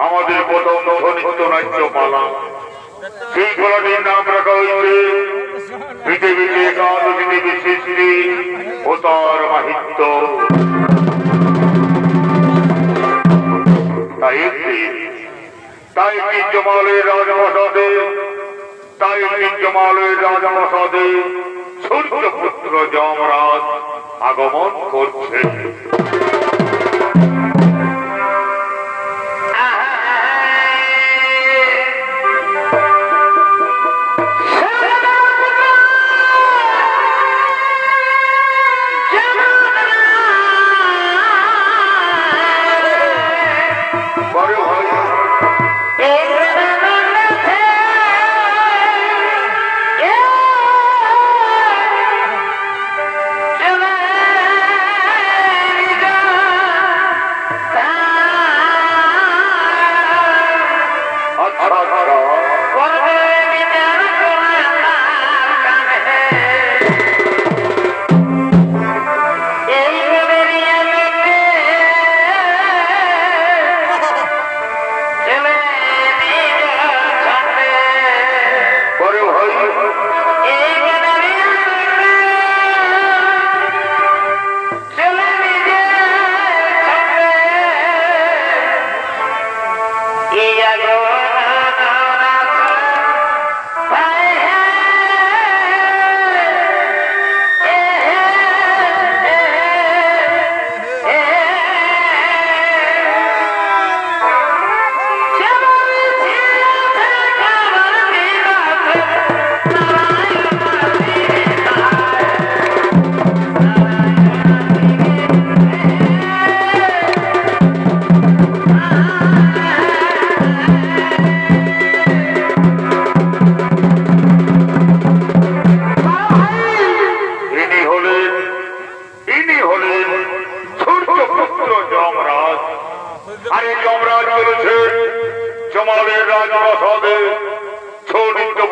আমাদের প্রথম নৃত্য নাট্য পালা সেই খেলাটির নাম রাখা হয়েছে পৃথিবীতে একাদশী দেবী সৃষ্টি ও তার মাহিত্য। তাই জমালের রাজমসাদে সূর্যপুত্র যমরাজ আগমন করছে।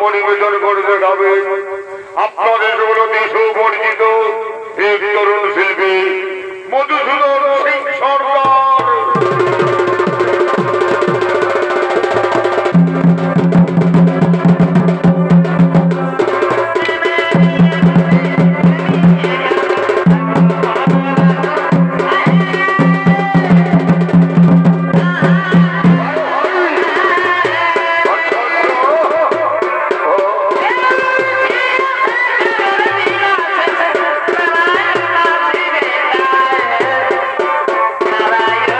পরিবেশন করে দেখাবে আপনাদের জগতে সুপরিচিত এক তরুণ শিল্পী মধুসূদন সিং সরকার। Bye.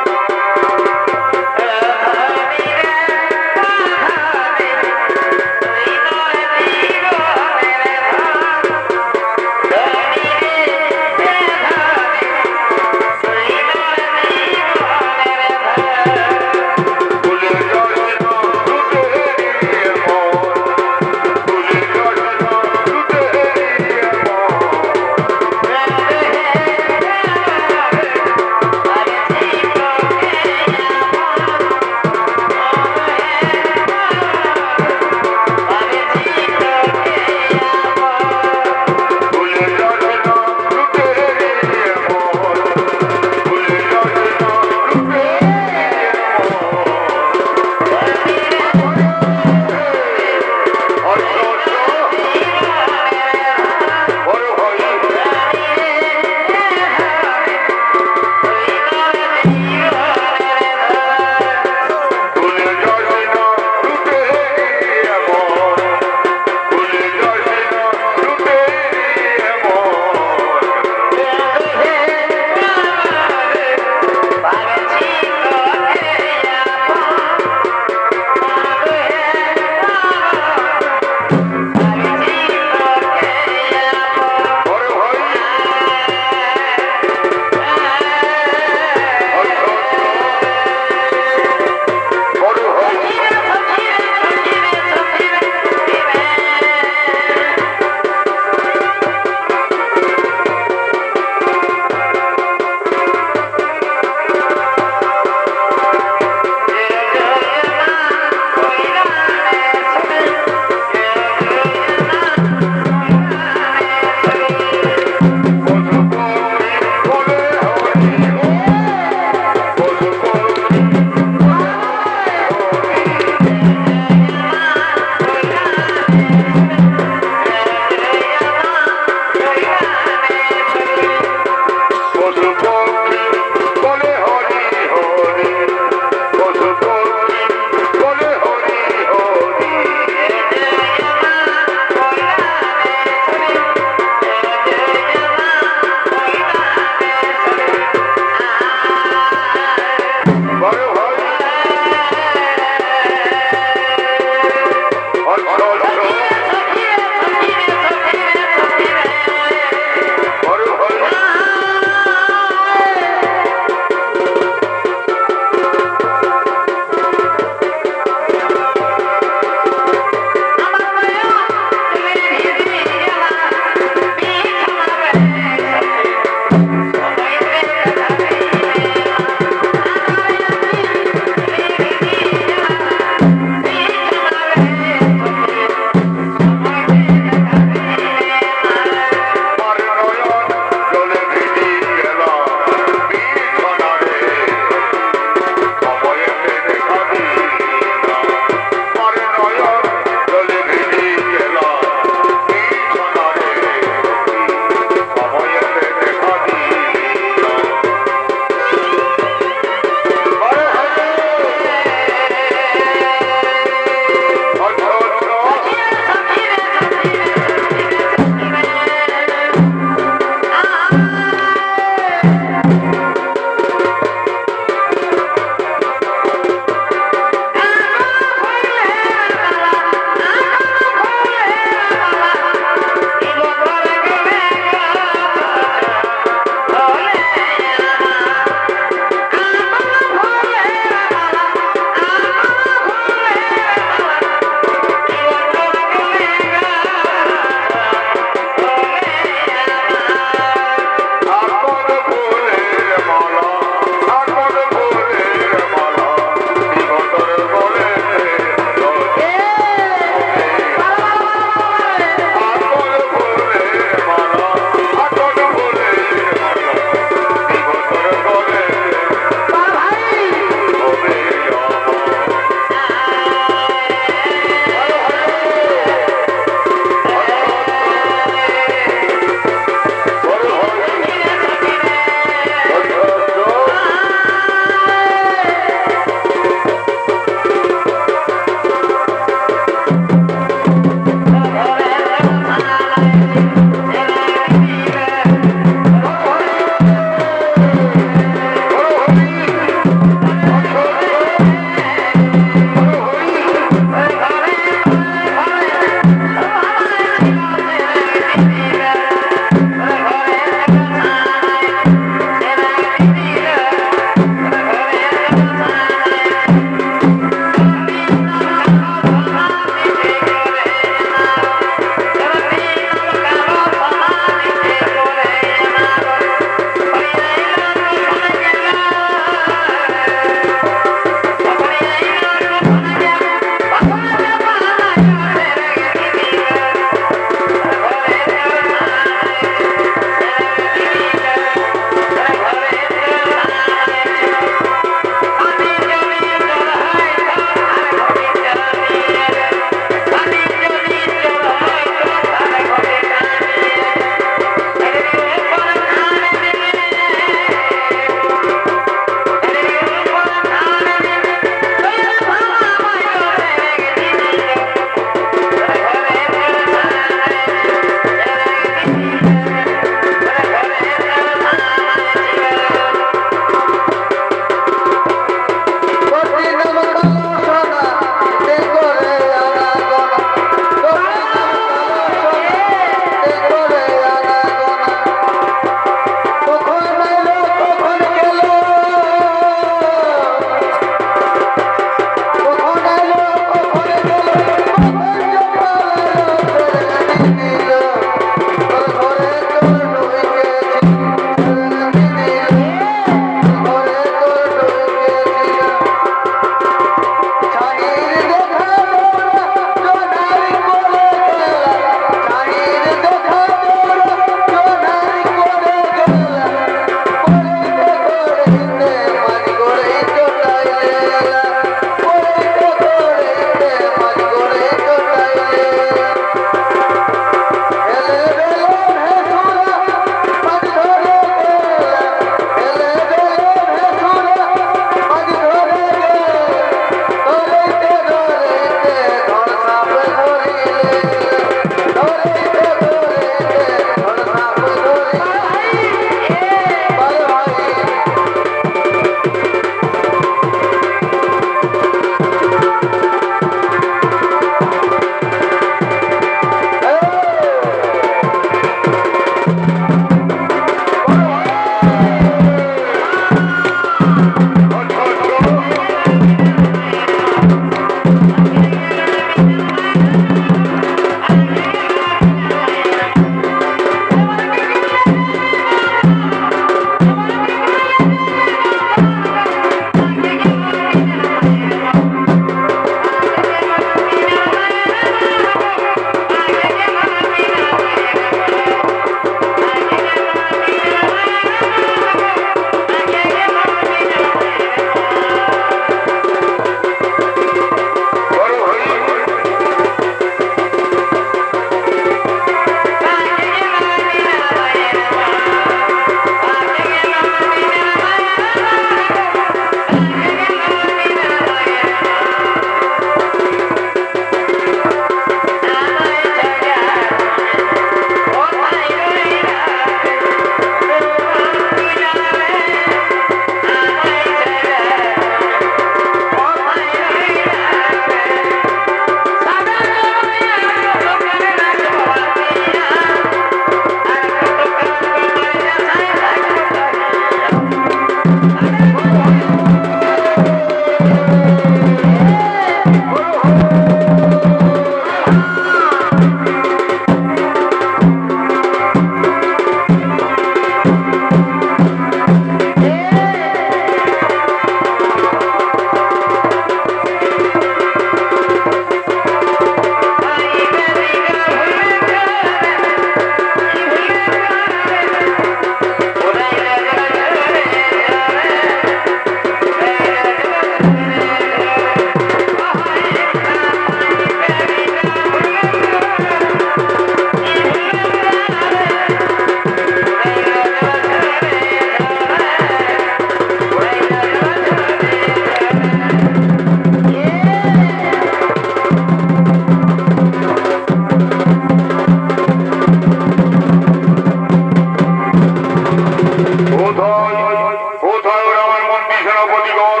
কোথায় ওরা আমার মন্ত্রী সেনাপতিগণ,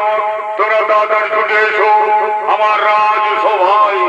তোরা তাড়াতাড়ি ছুটে এসো আমার রাজসভায়।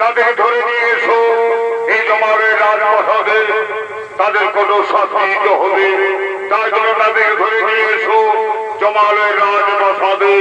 তাদের ধরে নিয়ে এসো এই জমারের রাজপ্রাসাদে, তাদের কোনো শাস্তি দিতে হবে। তার জন্য তাদের ধরে নিয়ে এসো জমালের রাজপ্রাসাদে।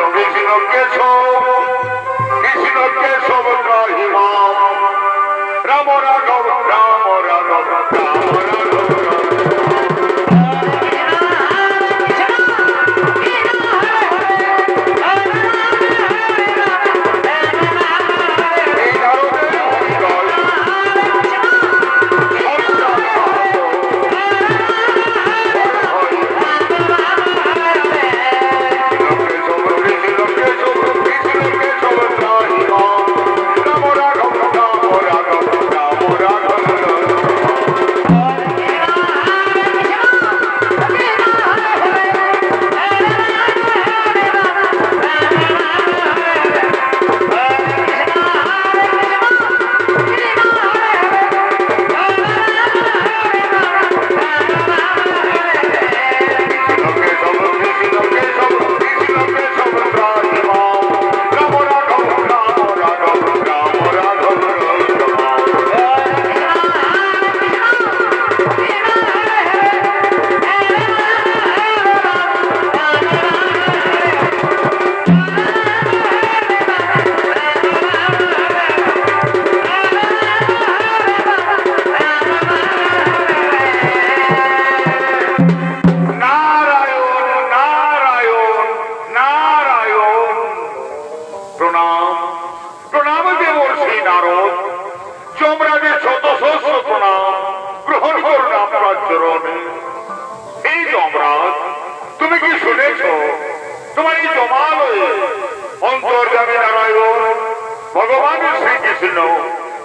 কৃষ্ণ কেশব কৃষ্ণ কেশব রাহিমা রাম রাঘব রাম রাঘব রাম রাঘব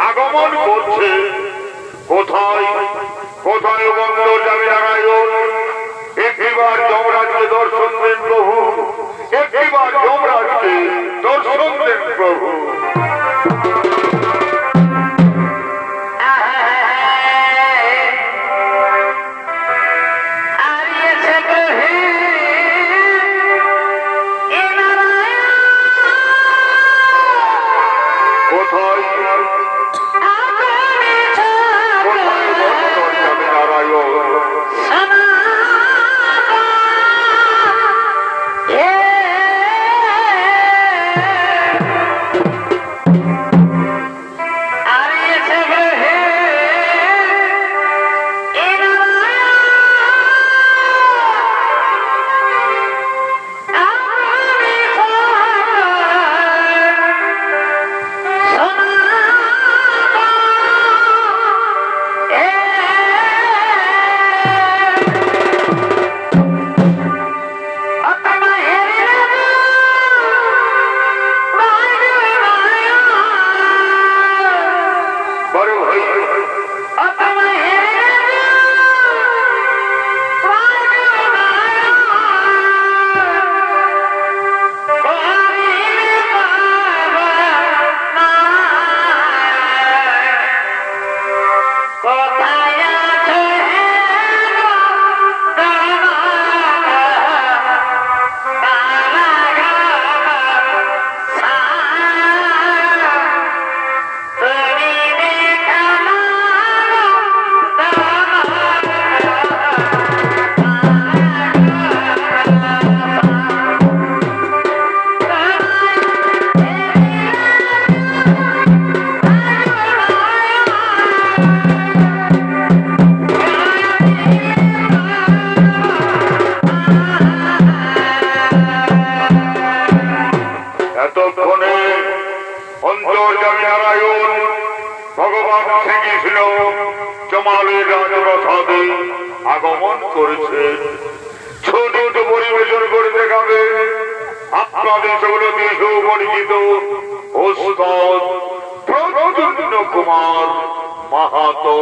আগমন করছে কোথায় কোথায় বন্দর যাবে নারায়ণ একটিবার যমরাজকে দর্শন দেন প্রভু একটিবার যমরাজকে দর্শন দেন প্রভু আগমন করেছেন ছোট পরিবেশন করে দেখাবে আপনাদের সেগুলো দিয়ে সুপরিচিত ওস্তাদ প্রদ্যুম্ন কুমার মাহাতো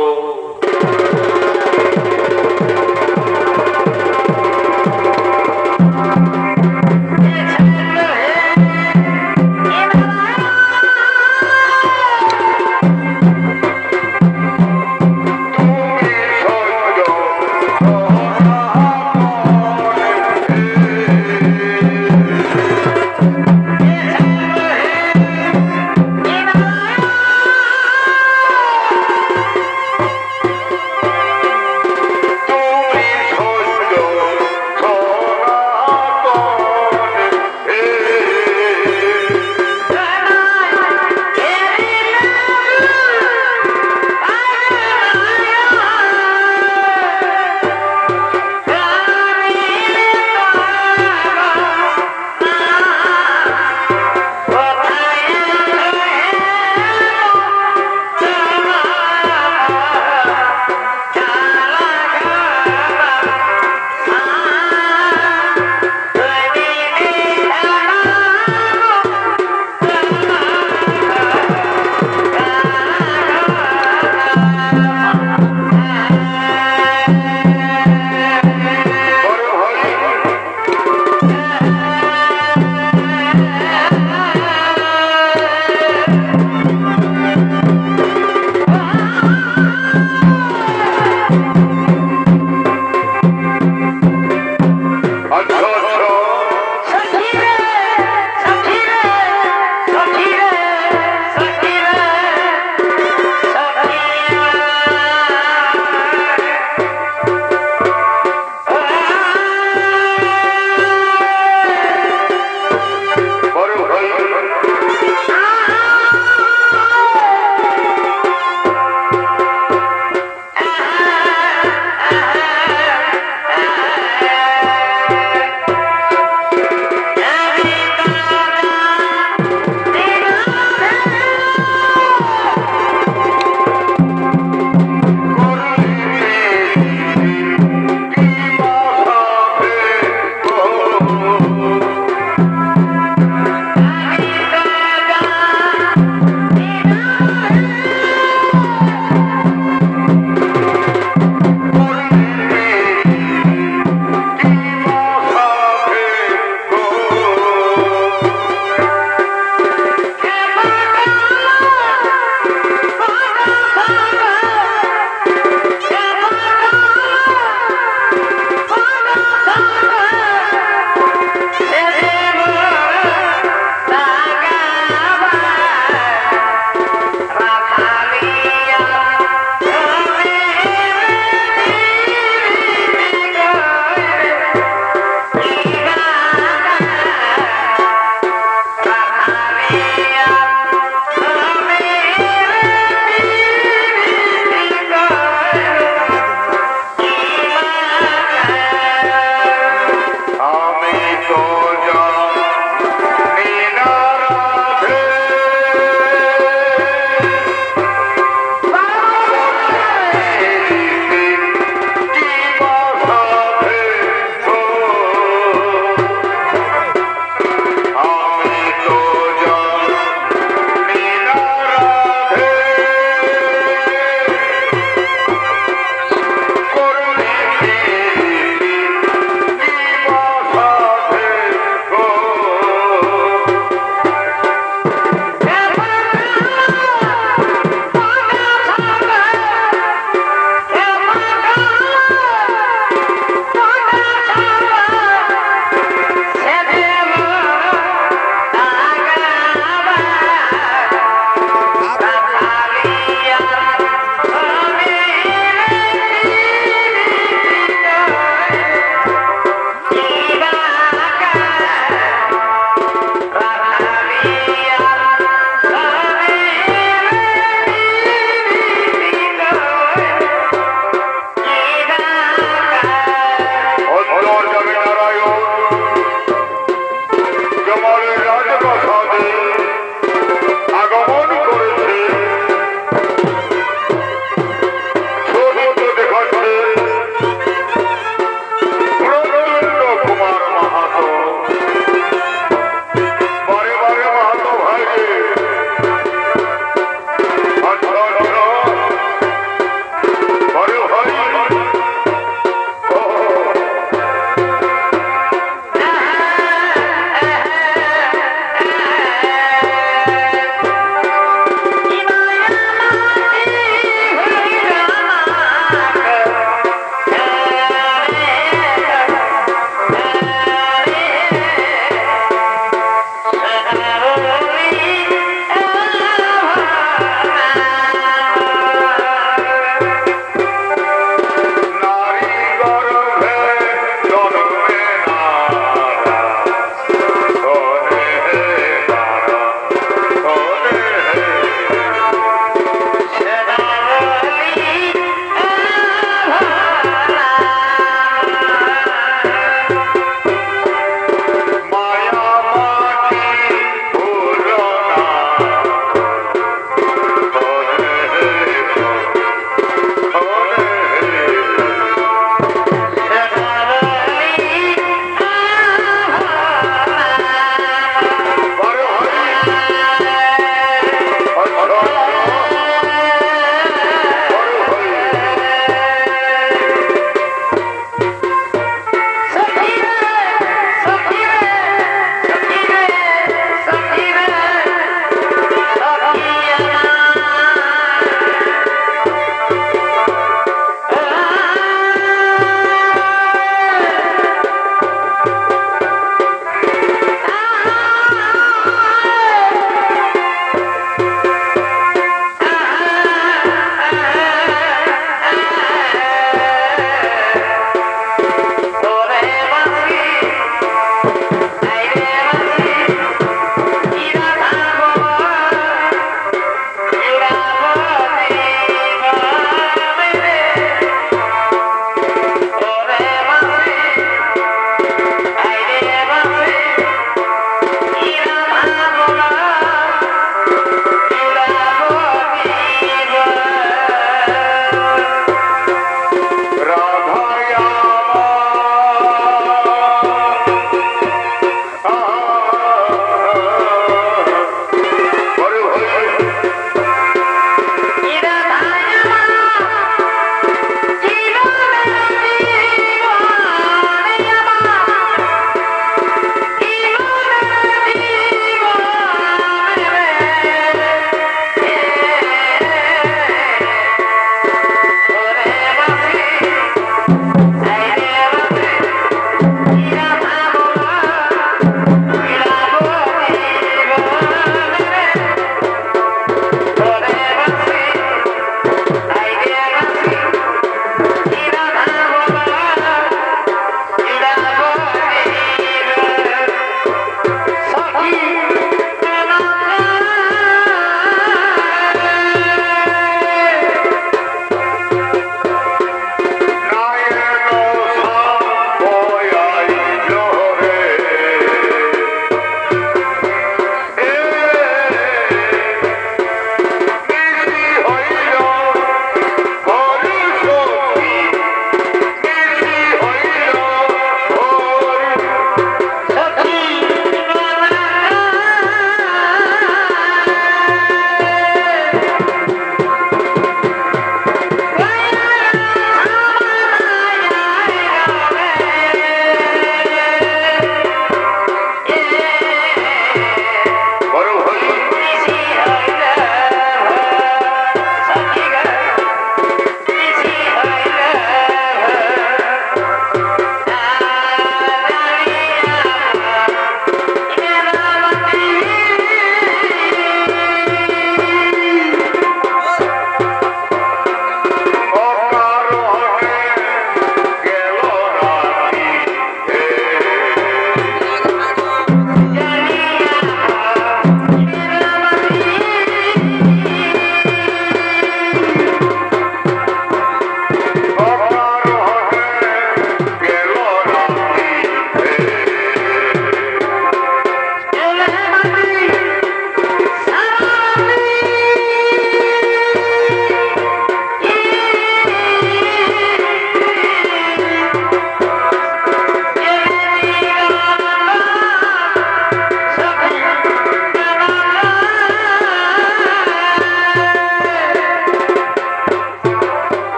গো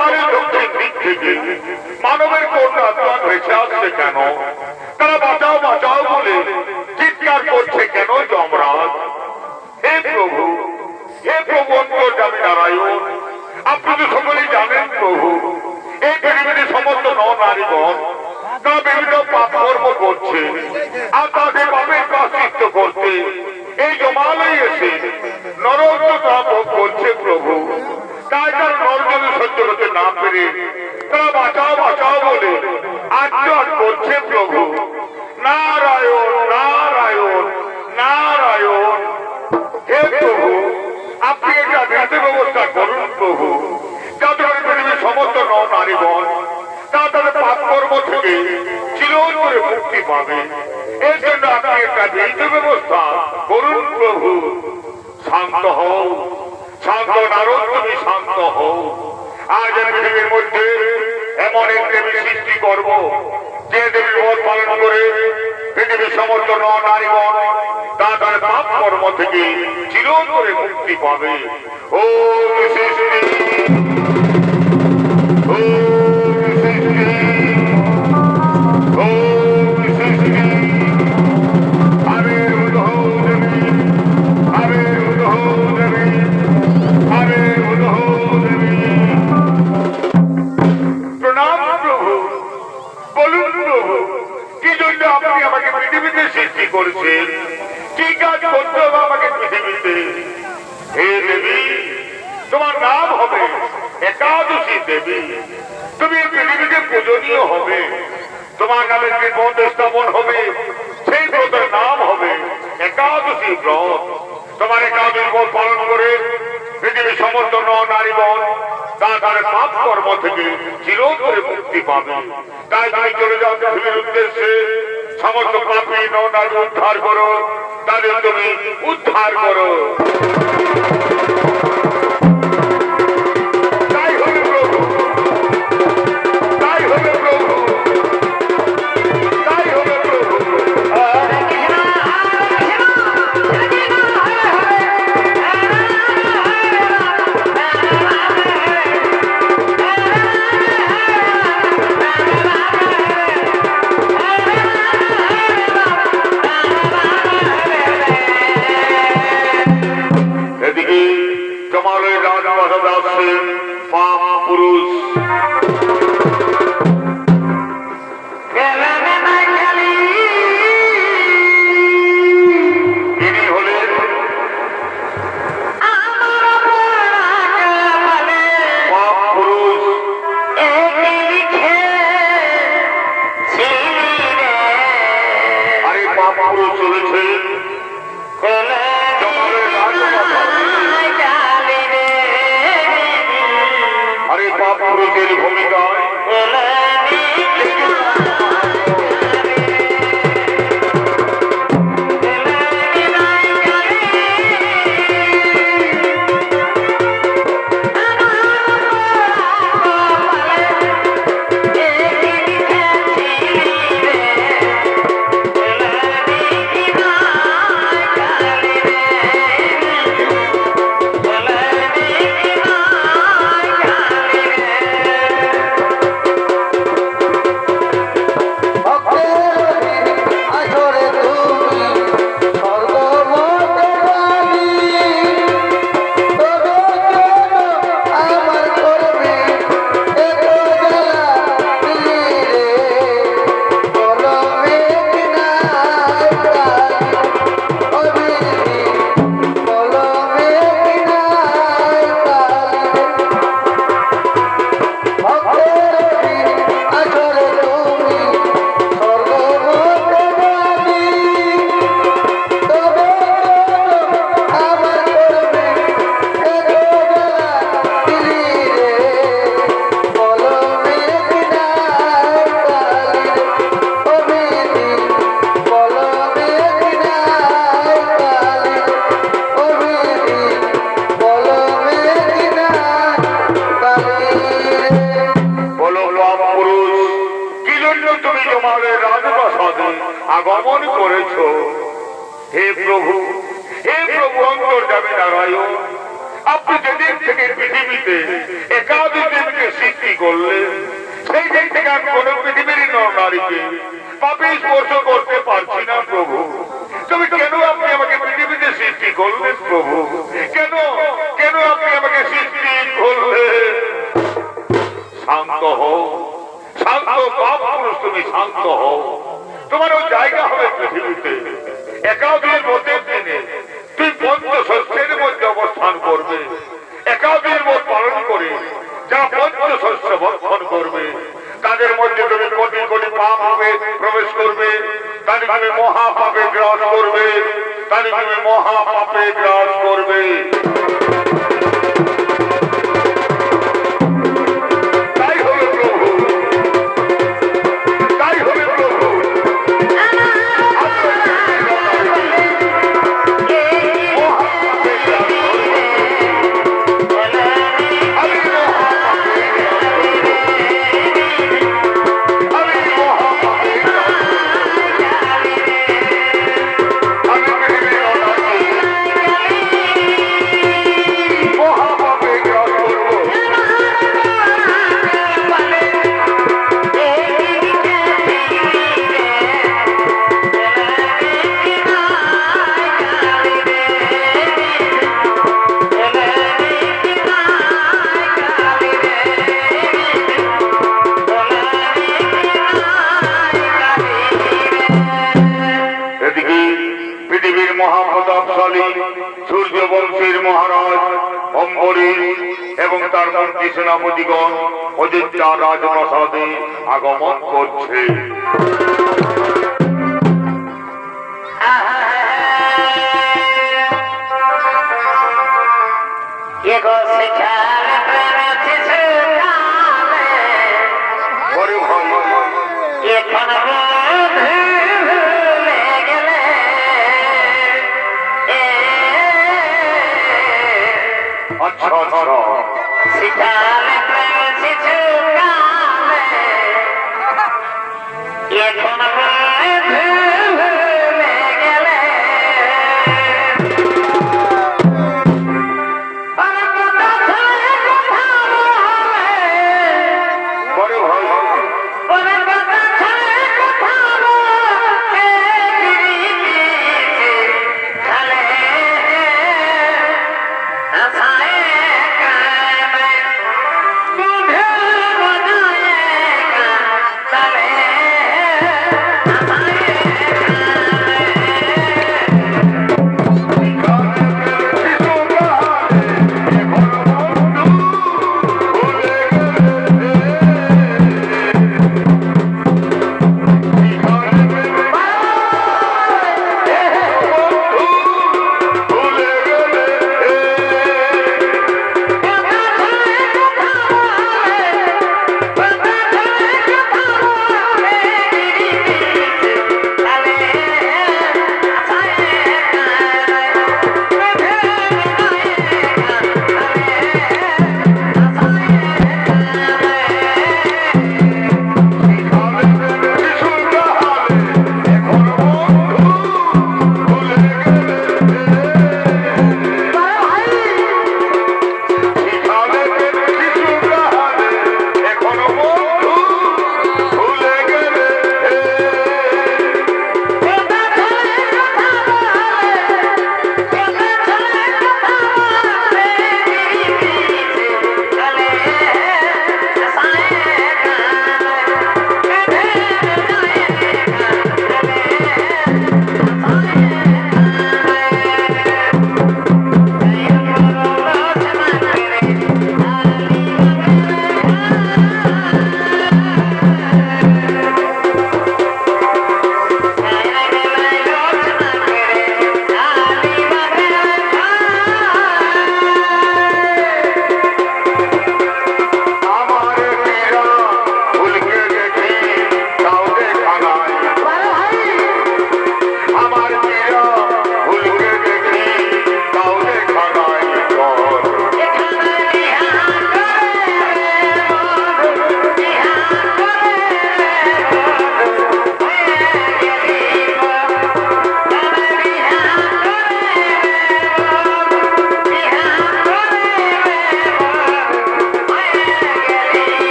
জমালের দক্ষিণ দিক থেকে মানবের কন্যা আত্মা ভেসে আসছে কেন? তারা বাঁচাও বাঁচাও বলে চিৎকার করছে কেন যমরাজ? হে প্রভু অন্তর্যামী নারায়ণ, আপনি তো সকলেই জানেন প্রভু, এই পৃথিবীতে সমস্ত নারীগণ তারা বিভিন্ন পাপ কর্ম করছে, আর তাদের পাপের প্রায়শ্চিত্ত করতে এই জমালয় এসে নরকতা ভোগ করছে প্রভু। তাই তার নরজনে সহ্য করতে না পেরে তারা বাঁচাও বাঁচাও বলে আর্তনাদ করছে প্রভু। নারায়ণ নারায়ণ নারায়ণ। হে প্রভু, আপনি একটা বিধি ব্যবস্থা করুন প্রভু, যাতে করে পৃথিবীর সমস্ত নারীগণ তাদের পাপ কর্ম থেকে চিরতরে মুক্তি পাবে। এর জন্য আপনি একটা বিধি ব্যবস্থা করুন প্রভু। শান্ত হও, শান্ত নারদ, তুমি শান্ত হও। আজ পৃথিবীর মধ্যে এমন এক দেবী সৃষ্টি করব, যে দেবী ব্রত পালন করে পৃথিবীর সমস্ত নারীগণ তাদের পাপ কর্ম থেকে চিরতরে মুক্তি পাবে। ও সৃষ্টি, ও সৃষ্টি, ও সৃষ্টি। আরে উদহ দেবী, আরে উদহ দেবী, আরে উদহ দেবী। প্রণাম প্রভু, বলুন প্রভু, কি জন্য আপনি আমাকে পৃথিবীতে সৃষ্টি করেছেন? কি কাজ করতে হবে আমাকে পৃথিবীতে? হে দেবী, তোমার নাম হবে একাদশী দেবী। তুমি পৃথিবীতে পূজনীয় হবে। তোমার নামে যে ব্রত স্থাপন হবে, সেই ব্রতের নাম হবে একাদশী ব্রত। তোমার একাদশী ব্রত পালন করে পৃথিবীর সমস্ত নারীগণ তাদের পাপ কর্ম থেকে চিরতরে মুক্তি পাবে। তাই তুমি চলে যাও পৃথিবীর উদ্দেশ্যে, সমস্ত পাপী নারী উদ্ধার করো, তাদের তুমি উদ্ধার করো। তাই হবে প্রভু, তাই হবে প্রভু, তাই হবে প্রভু। এদিকে জমালয় রাজপ্রাসাদে আসছেন পাপ পুরুষ। তিনি হলেন পাপ পুরুষ। আরে পাপ পুরুষ চলেছেন জমালয় রাজপ্রাসাদে। আরে পাপ পুরুষের ভূমিকায় আগমন করেছ। হে প্রভু, হে প্রভু অন্তর্যামী নারায়ণ, আপনি যেদিন থেকে পৃথিবীতে একাদশী দেবীকে করলে সেই দিন থেকে আমি কোনো পৃথিবীর নারীকে পাপে স্পর্শ করতে পারছি না প্রভু। তবে কেন আপনি আমাকে পৃথিবীতে সৃষ্টি করলেন প্রভু? কেন কেন আপনি আমাকে সৃষ্টি করলেন? শান্ত হও, শান্ত পাপ পুরুষ, তুমি শান্ত হও। তোমার ওই জায়গা হবে পৃথিবীতে। একাদশীর ব্রতের দিনে তুই পঞ্চশস্যের মধ্যে অবস্থান করবে। একাদশীর ব্রত পালন করে যা পঞ্চশস্য ভক্ষণ করবে তাদের মধ্যে তুমি কোটি কোটি পাপে প্রবেশ করবে, তাদের তুমি মহাপাপে গ্রাস করবে, তাদের তুমি মহাপাপে গ্রাস করবে। মহাপ্রতাপশালী সূর্যবংশের মহারাজ অম্বরীশ এবং তার মন্ত্রী সেনাপতিগণ অযোধ্যা রাজপ্রাসাদে আগমন করছে। এখন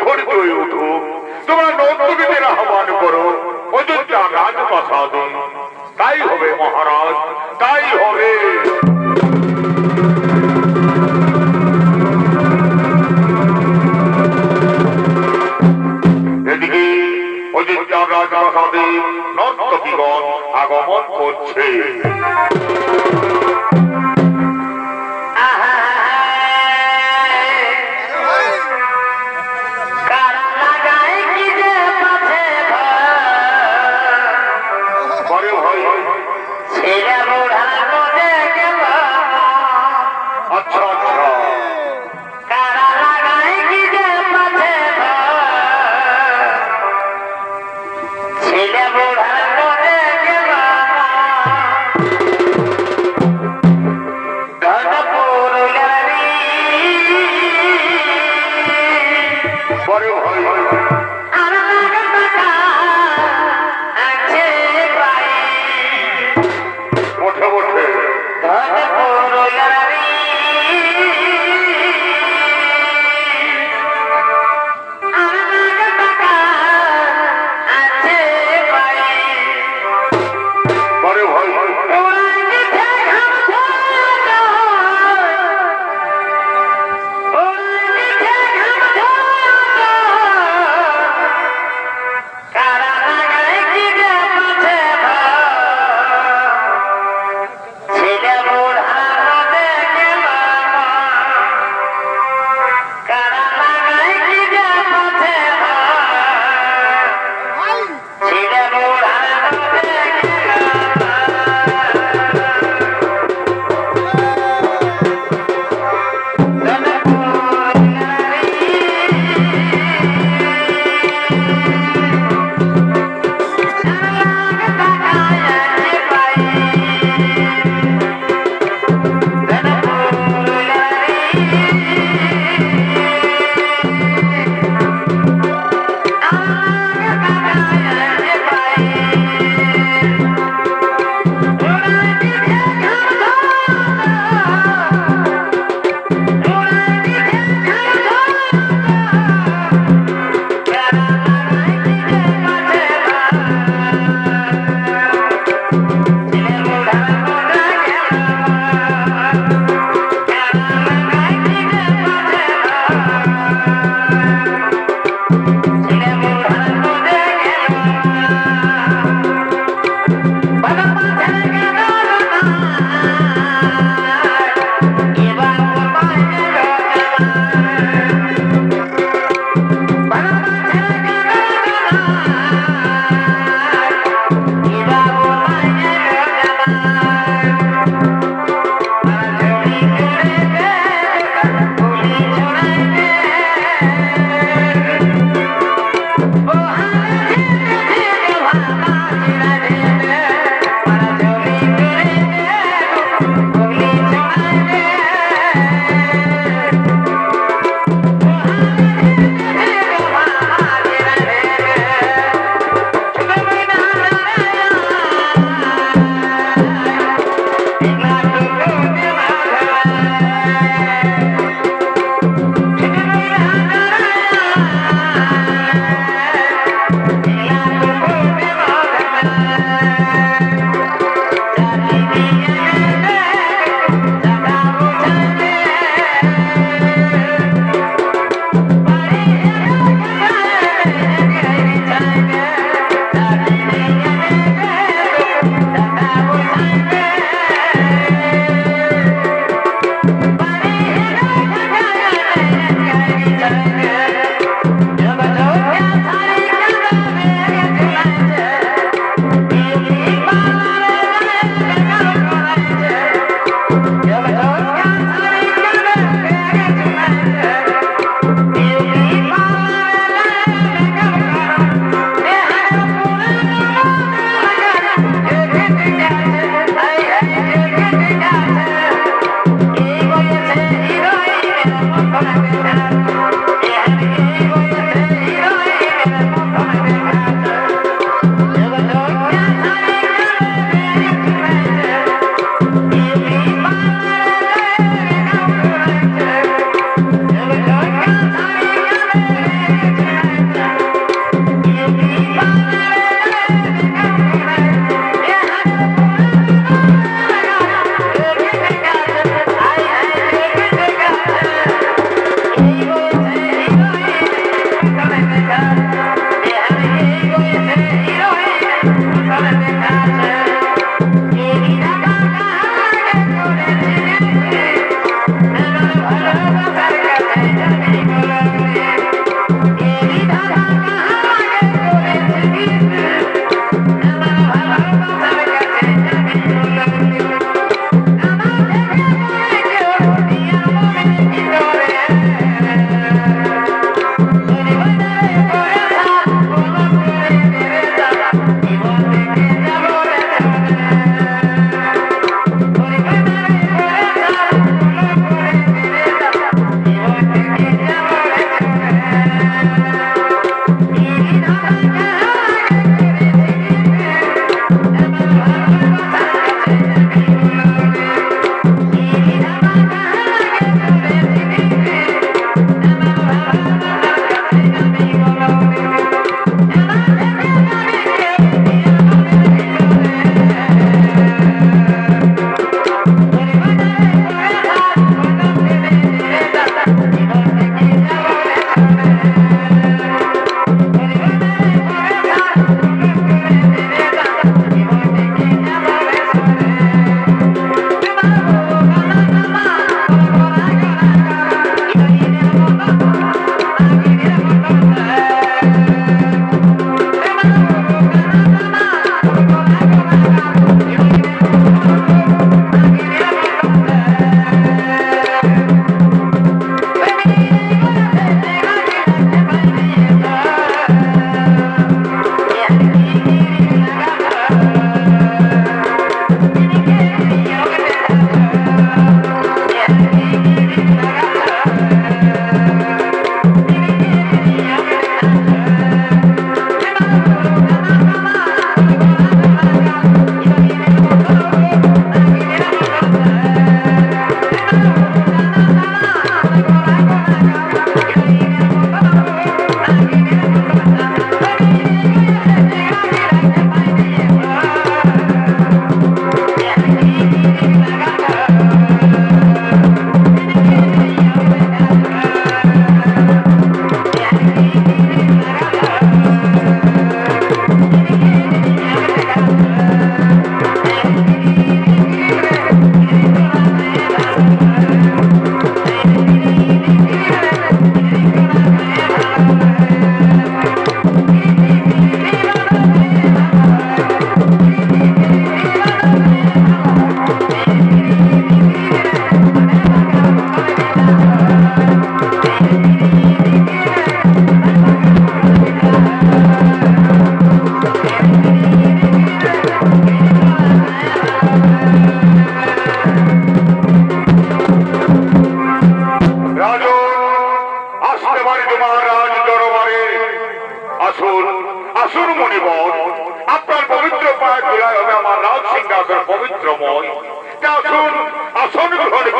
মুখরিত হয়ে উঠুক। তোমরা নর্তকীদের আহ্বান করো অযোধ্যা রাজপ্রাসাদে। তাই হবে মহারাজ, তাই হবে। এদিকে অযোধ্যা রাজপ্রাসাদে নর্তকীগণ আগমন করছে। আচ্ছা আচ্ছা, বড় ভাই ওঠে ওঠে। বড় ভাই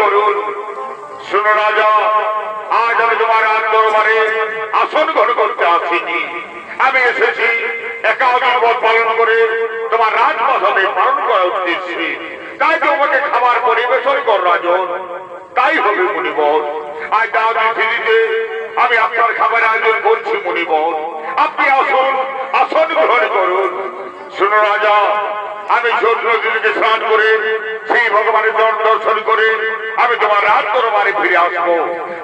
করুন। শুনো রাজা, আজ আমি তোমার দরবারে আসন গ্রহণ করতে আসিনি। আমি এসেছি একাধিক পদ পালন করে তোমার রাজপ্রাসাদে পালন করার উদ্দেশ্যে। তাই তোমাকে খাবার পরিবেশন কর রাজন। তাই হবে মুনিবর। আজ দাওয়াতিতে আমি আপনার খাবারের আয়োজন করছি মুনিবর। আপনি আসুন, আসন গ্রহণ করুন। শুনো রাজা, আমি ছোট দিদিকে স্নান করে সেই ভগবানের দর্শন করে আমি তোমার রাত দরবারে ফিরে আসবো।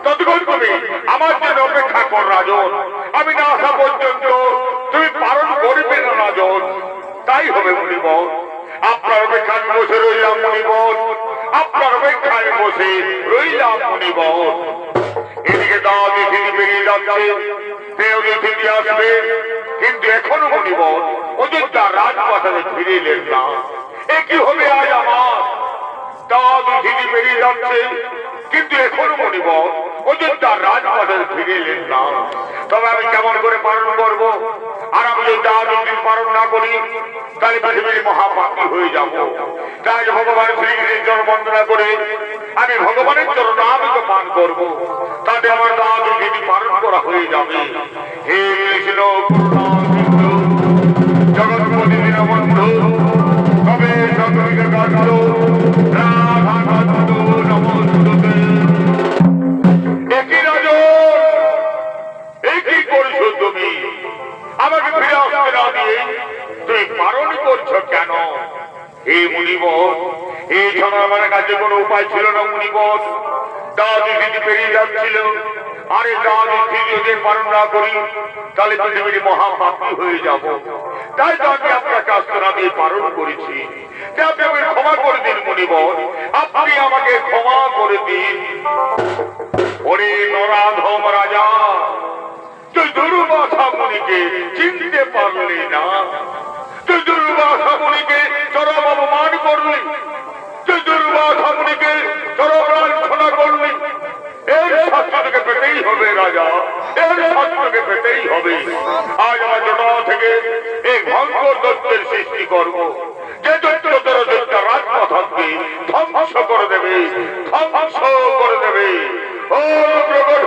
ততক্ষণ তুমি আমার জন্য অপেক্ষা কর রাজন। আমি না আসা পর্যন্ত তুমি পালন করবে না রাজন। তাই হবে মুনিবর। আপনার অপেক্ষায় বসে রইলাম মুনিবর। আপনার অপেক্ষায় বসে রইলাম মুনিবর। এদিকে দাওয়াতি দিদি বেরিয়ে যাচ্ছে, দিদি আসবে, কিন্তু এখনো মুনিবর অযোধ্যা রাজপ্রাসাদে ফিরে এলেন না। এ কি হবে আজ আমার? দাওয়াতি দিদি বেরিয়ে যাচ্ছে, কিন্তু এখনো মুনিবর অযোধ্যা রাজপ্রাসাদে ফিরে এলেন না। তবে আমি কেমন করে পালন করবো? আর আমি যদি দাওয়াতি দিদি পালন না করি তাহলে পৃথিবীর মহাপাপী হয়ে যাব। তাই ভগবান শ্রীকৃষ্ণের চরণ বন্দনা করে আমি ভগবানের চরণ নামিত পান করবো। তাতে আমার দাওয়াতি দিদি পালন করা হয়ে যাবে। হে কৃষ্ণ জগৎপতি দীনবন্ধু কবে সকলকে কাণ্ড রাধা কান্ত নমস্তুতে। একই রাজন, একই করছো তুমি? আমাকে ফিরে আসতে না দিয়ে তুমি পালন করছো কেন? হে মুনিবর, এই সময় আমার কাছে কোনো উপায় ছিল না মুনিবর। দাওয়াতি দিদি বেরিয়ে যাচ্ছিল, আরে দাওয়াতি দিদি যদি পালন না করি তাহলে পৃথিবীর মহাপাপী হয়ে যাব। তাই তো আমি আপনার কাছ না দিয়ে পালন করেছি। আপনি আমাকে ক্ষমা করে দিন মুনিবর, আপনি আমাকে ক্ষমা করে দিন। ওরে নরাধম রাজা, তুই দুর্বাসা মুনিকে চিনতে পারলি না। তুই দুর্বাসা মুনিকে চরম অপমান করলি। তুই দুর্বাসা মুনিকে চরম লাঞ্ছনা করলি। এর শাস্তি তোকে পেতেই হবে রাজা, এর শাস্তি তোকে পেতেই হবে। আজ আমার জন্ম থেকে এই ভয়ঙ্কর দত্তের সৃষ্টি করব, যে দত্ত তোর দত্ত রাজপথকে ধ্বংস করে দেবে, ধ্বংস করে দেবে। ও প্রকট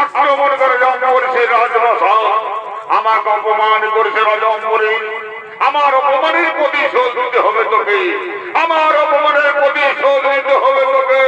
আক্রমণ করে করেছে রাজপ্রাসাদ, আমাকে অপমান করেছে রাজম্বরে। আমার অপমানের প্রতিশোধ দিতে হবে তোকে, আমার অপমানের প্রতিশোধ দিতে হবে তোকে।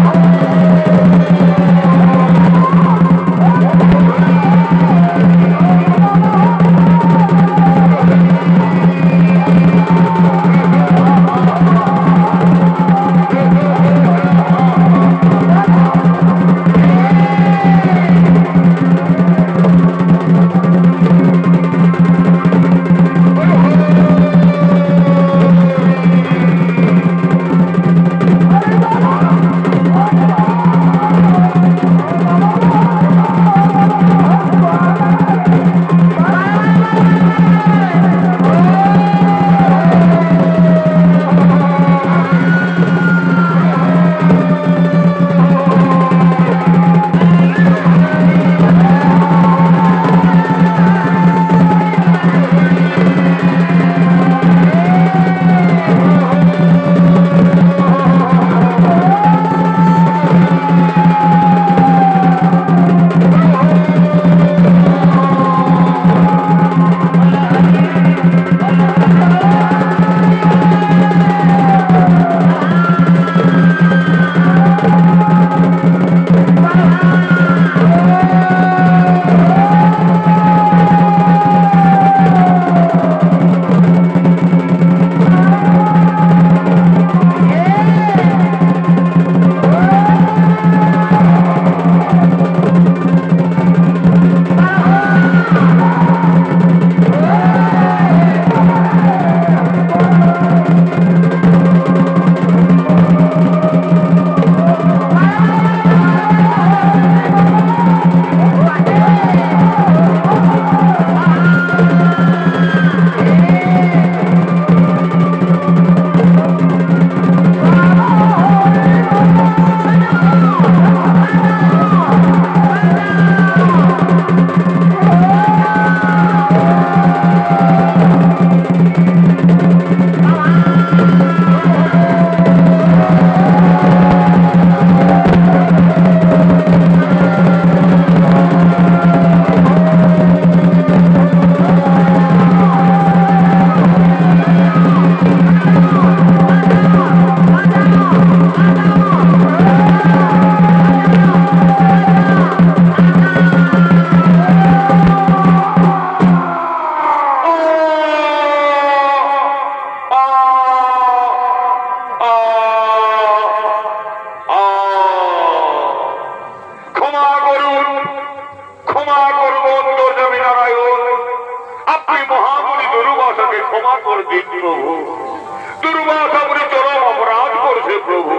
Oh, করে দিন প্রভু। দুর্বাসা মুনি চরম অপরাধ করছে প্রভু,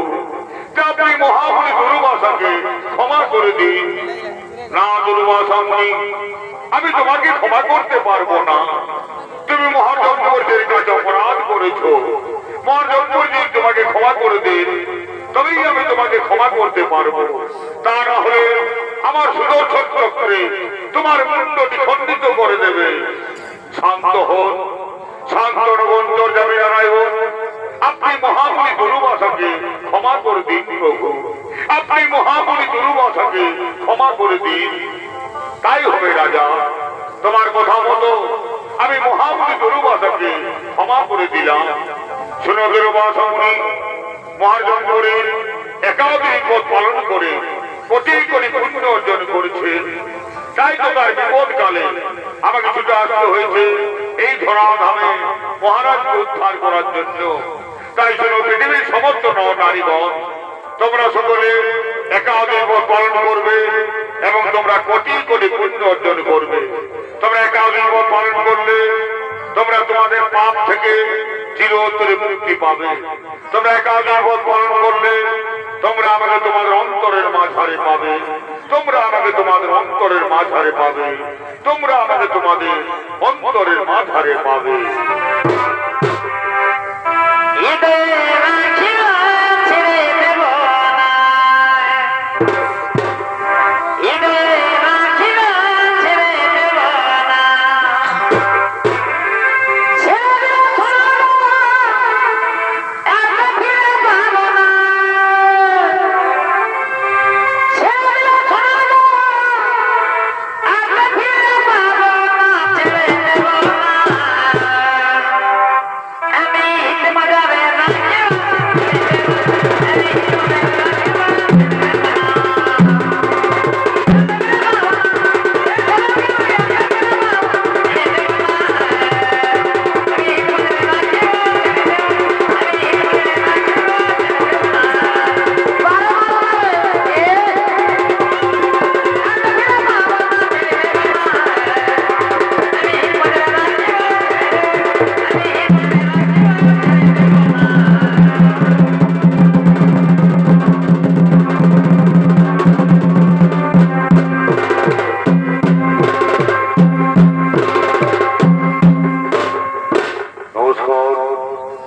আপনি মহামুনি দুর্বাসাকে ক্ষমা করে দিন। না দুর্বাসা মুনি, আমি তোমাকে ক্ষমা করতে পারবো না। তুমি মহাজম্বরের কাছে অপরাধ করেছো, মহাজম্বরজি তোমাকে ক্ষমা করে দিন, তবেই আমি তোমাকে ক্ষমা করতে পারবো। তা না হলে আমার সুদর্শন চক্রে তোমার মুন্ডটি খণ্ডিত করে দেবে। শান্ত হন, শান্ত নবন্তর যাবে নারায়ণ। আপনি মহামুনি দুর্বাসাকে ক্ষমা করে দিন প্রভু, আপনি মহামুনি দুর্বাসাকে ক্ষমা করে দিন। তাই হবে রাজা, তোমার কথা মতো আমি মহামুনি দুর্বাসাকে ক্ষমা করে দিলাম। শুনো দুর্বাসা মুনি, মহাজম্বরের একাধিক পদ পালন করে কোটি কোটি পুণ্য অর্জন করেছে, তাই তো তার বিপদকালে আমাকে ছুটে আসতে হয়েছে এই ধরাধামে মহারাজকে উদ্ধার করার জন্য। তাই শুনো পৃথিবীর সমস্ত নারীগণ, তোমরা সকলে একাধিক পদ পালন করবে এবং তোমরা কোটি কোটি পুণ্য অর্জন করবে। তোমরা একাধিক পদ পালন করলে তোমরা তোমাদের পাপ থেকে চিরতরে মুক্তি পাবে। তোমরা একাধিক পদ পালন করলে তোমরা আমাকে তোমাদের অন্তরের মাঝারে পাবে, তোমরা আমাকে তোমাদের অন্তরের মাঝারে পাবে, তোমরা আমাকে তোমাদের অন্তরের মাঝারে পাবে।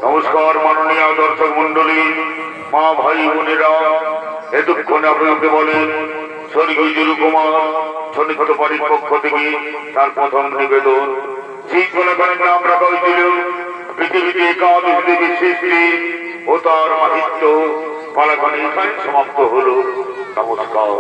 নমস্কার মাননীয় দর্শক মন্ডলী, মা ভাই বোনেরা, এতক্ষণ আপনাকে বলেন স্বর্গীয় জুলু কুমার সন্নিহিত বাড়ির পক্ষ থেকে তার প্রথম নিবেদন। সেই কলাকারের নাম রাখা হয়েছিল পৃথিবীতে একাদশ দেবীর সৃষ্টি ও তার মাহিত্য। পালাখানি এখানে সমাপ্ত হলো। নমস্কার।